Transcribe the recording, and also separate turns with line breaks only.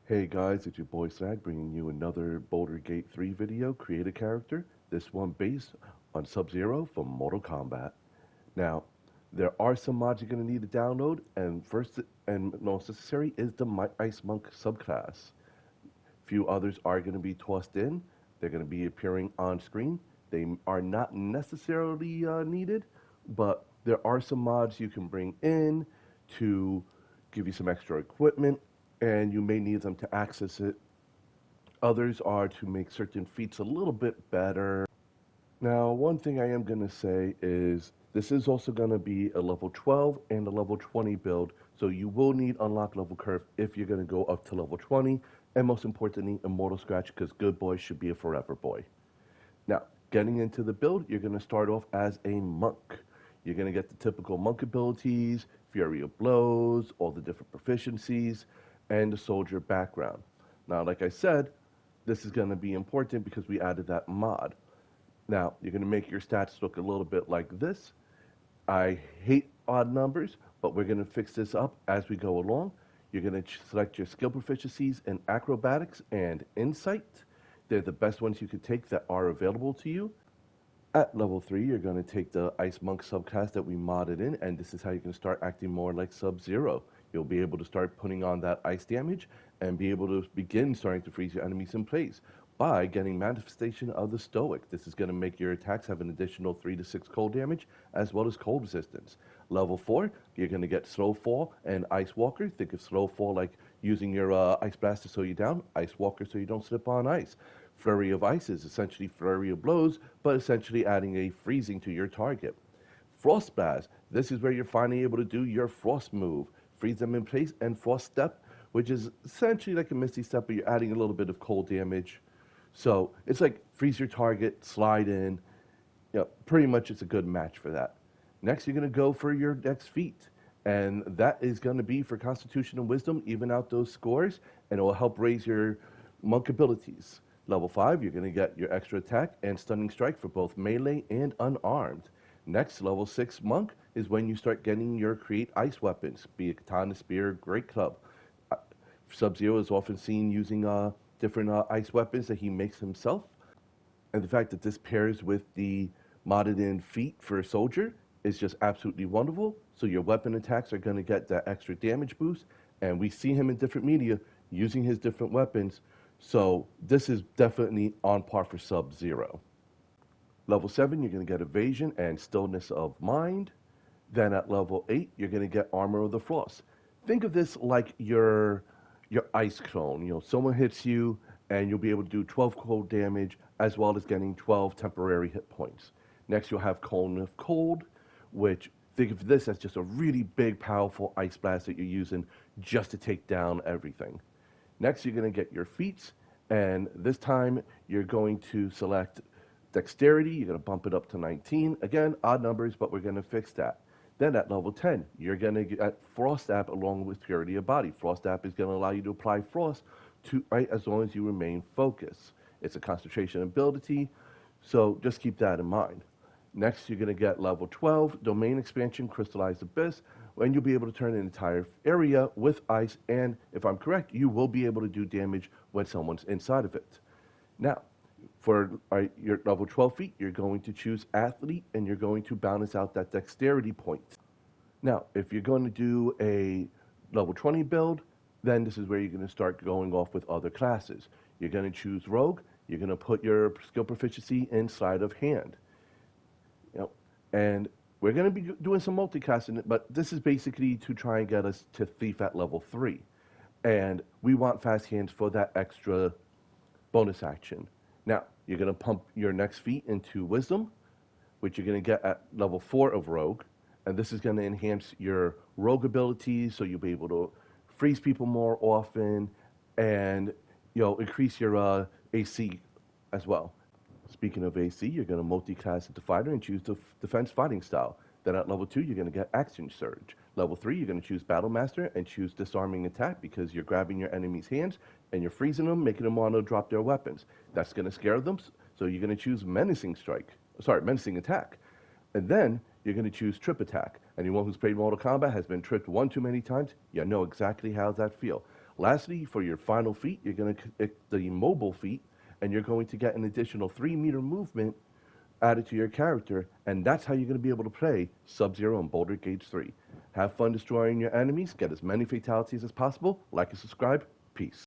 Hey guys, it's your boy Sag bringing you another Boulder Gate 3 video, create a character, this one based on Sub-Zero from Mortal Kombat. Now, there are some mods you're going to need to download, and first and most necessary is the Ice Monk subclass. Few others are going to be tossed in, they're going to be appearing on screen. They are not necessarily needed, but there are some mods you can bring in to give you some extra equipment, and you may need them to access it. Others are to make certain feats a little bit better. Now, one thing I am going to say is this is also going to be a level 12 and a level 20 build, so you will need unlock level curve if you're going to go up to level 20, and most importantly, Immortal Scratch, because good boy should be a forever boy. Now, getting into the build, you're going to start off as a monk. You're going to get the typical monk abilities, Fury of Blows, all the different proficiencies, and the soldier background. Now, like I said, this is going to be important because we added that mod. Now, you're going to make your stats look a little bit like this. I hate odd numbers, but we're going to fix this up as we go along. You're going to select your skill proficiencies in acrobatics and insight. They're the best ones you could take that are available to you. At level 3, you're going to take the Ice Monk subclass that we modded in, and this is how you can start acting more like Sub-Zero. You'll be able to start putting on that ice damage and be able to begin starting to freeze your enemies in place by getting Manifestation of the Stoic. This is going to make your attacks have an additional 3 to 6 cold damage, as well as cold resistance. Level 4, you're going to get Slow Fall and Ice Walker. Think of Slow Fall like using your Ice Blast to slow you down, Ice Walker so you don't slip on ice. Flurry of Ice is essentially Flurry of Blows, but essentially adding a freezing to your target. Frost Blast, this is where you're finally able to do your Frost move. Freeze them in place, and Frost Step, which is essentially like a Misty Step, but you're adding a little bit of cold damage. So it's like freeze your target, slide in. Pretty much it's a good match for that. Next, you're going to go for your next feat. And that is going to be for Constitution and Wisdom, even out those scores, and it will help raise your monk abilities. Level 5, you're going to get your extra attack and stunning strike for both melee and unarmed. Next, level 6 monk is when you start getting your create ice weapons, be it katana, spear, great club. Sub-Zero is often seen using different ice weapons that he makes himself. And the fact that this pairs with the modded in feat for a soldier is just absolutely wonderful. So your weapon attacks are going to get that extra damage boost. And we see him in different media using his different weapons. So this is definitely on par for Sub-Zero. Level 7, you're going to get Evasion and Stillness of Mind. Then at level 8, you're going to get Armor of the Frost. Think of this like your ice clone. Someone hits you and you'll be able to do 12 cold damage as well as getting 12 temporary hit points. Next, you'll have Cone of Cold, which think of this as just a really big, powerful ice blast that you're using just to take down everything. Next, you're going to get your feats, and this time you're going to select Dexterity. You're going to bump it up to 19. Again, odd numbers, but we're going to fix that. Then at level 10, you're going to get Frost App along with Purity of Body. Frost App is going to allow you to apply frost right as long as you remain focused. It's a concentration ability, so just keep that in mind. Next, you're going to get level 12, Domain Expansion, Crystallized Abyss, when you'll be able to turn an entire area with ice, and if I'm correct, you will be able to do damage when someone's inside of it. Now, for your level 12 feat, you're going to choose Athlete, and you're going to balance out that Dexterity point. Now, if you're going to do a level 20 build, then this is where you're going to start going off with other classes. You're going to choose Rogue. You're going to put your skill proficiency in Sleight of Hand. And we're going to be doing some multiclassing, but this is basically to try and get us to Thief at level 3. And we want Fast Hands for that extra bonus action. Now, you're going to pump your next feat into Wisdom, which you're going to get at level 4 of Rogue. And this is going to enhance your Rogue abilities, so you'll be able to freeze people more often and increase your AC as well. Speaking of AC, you're going to multi-class into Fighter and choose the Defense Fighting style. Then at level 2, you're going to get Action Surge. Level 3, you're going to choose Battle Master and choose Disarming Attack because you're grabbing your enemy's hands and you're freezing them, making them want to drop their weapons. That's going to scare them, so you're going to choose Menacing Attack. And then you're going to choose Trip Attack. Anyone who's played Mortal Kombat has been tripped one too many times. You know exactly how that feels. Lastly, for your final feat, you're going to click the mobile feat, and you're going to get an additional 3-meter movement added to your character, and that's how you're going to be able to play Sub-Zero and Boulder Gate 3. Have fun destroying your enemies, get as many fatalities as possible, like and subscribe, peace.